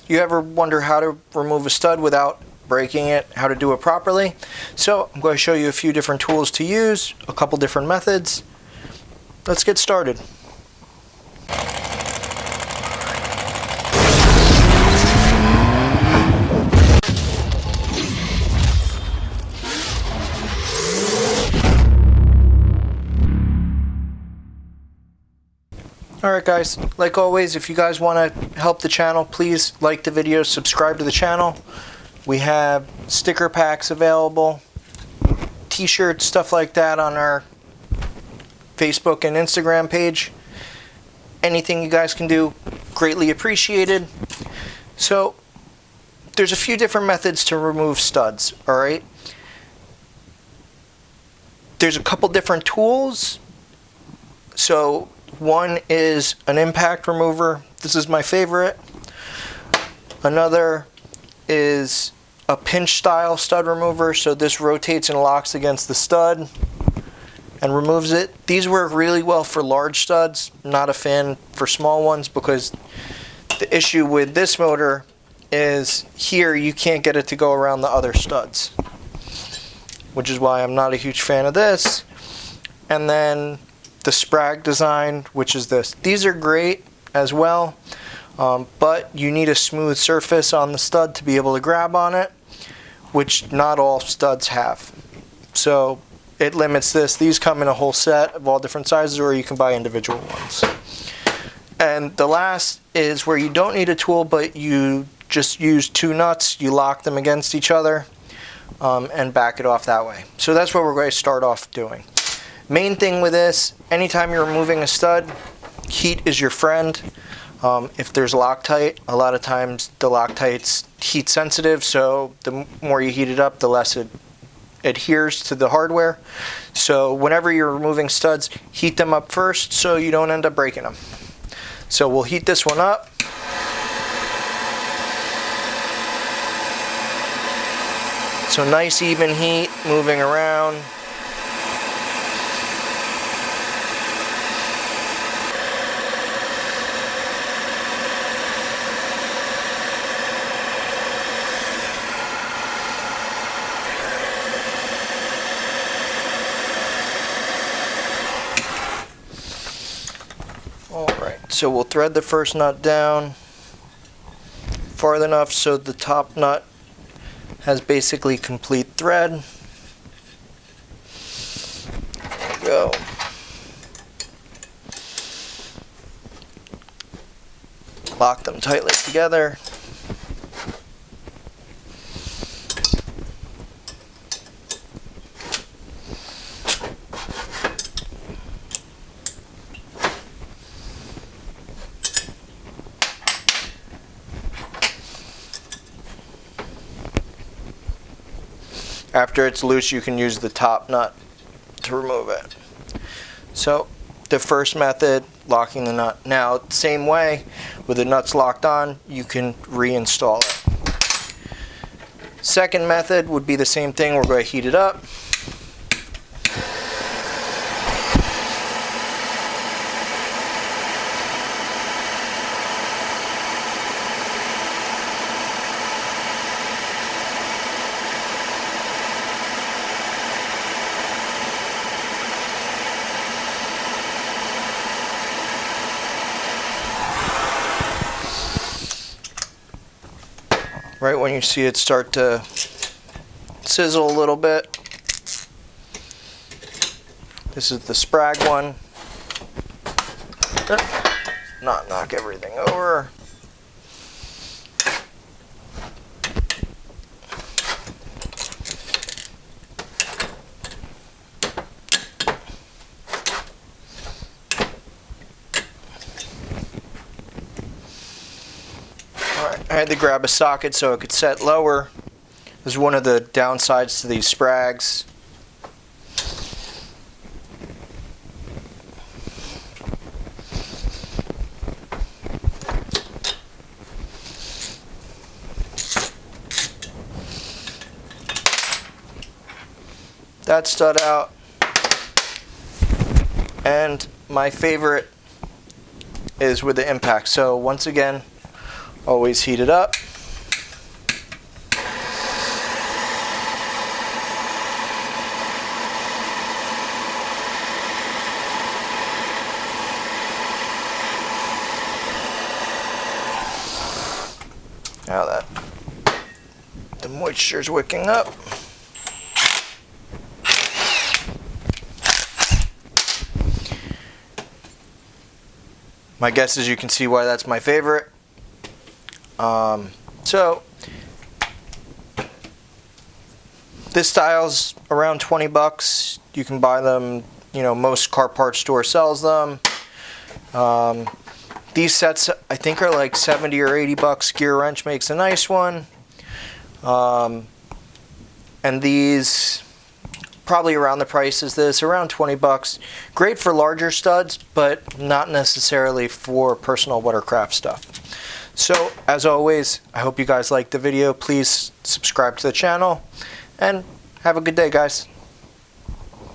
You ever wonder how to remove a stud without breaking it, how to do it properly? So I'm going to show you a few different tools to use, a couple different methods. Let's get started. Alright guys, like always, if you guys want to help the channel, please like the video, subscribe to the channel. We have sticker packs available, t-shirts, stuff like that on our Facebook and Instagram page. Anything you guys can do, greatly appreciated. So, there's a few different methods to remove studs, alright? There's a couple different tools. So, one is an impact remover. This is my favorite. Another is a pinch style stud remover. So this rotates and locks against the stud and removes it. These work really well for large studs. Not a fan for small ones because the issue with this motor is here you can't get it to go around the other studs, which is why I'm not a huge fan of this. And then the sprag design, which is this. These are great as well, but you need a smooth surface on the stud to be able to grab on it, which not all studs have. So it limits this. These come in a whole set of all different sizes, or you can buy individual ones. And the last is where you don't need a tool, but you just use two nuts, you lock them against each other, and back it off that way. So that's what we're going to start off doing. Main thing with this, anytime you're removing a stud, heat is your friend. If there's Loctite, a lot of times the Loctite's heat sensitive, so the more you heat it up, the less it adheres to the hardware. So whenever you're removing studs, heat them up first so you don't end up breaking them. So we'll heat this one up. So nice even heat, moving around. Alright, so we'll thread the first nut down far enough so the top nut has basically complete thread. There we go. Lock them tightly together. After it's loose, you can use the top nut to remove it. So the first method, locking the nut. Now, same way, with the nuts locked on, you can reinstall it. Second method would be the same thing. We're going to heat it up. Right when you see it start to sizzle a little bit. This is the sprag one. Not knock everything over. I had to grab a socket so it could set lower. This is one of the downsides to these sprags. That stud out. And my favorite is with the impact. So once again, Always heat it up. Now that the moisture's wicking up. My guess is you can see why that's my favorite. So this style's around 20 bucks. You can buy them, you know, most car parts store sells them. These sets I think are like 70 or 80 bucks. Gear Wrench makes a nice one. And these probably around the price as this, around 20 bucks. Great for larger studs, but not necessarily for personal watercraft stuff. So, as always, I hope you guys liked the video. Please subscribe to the channel, and have a good day, guys.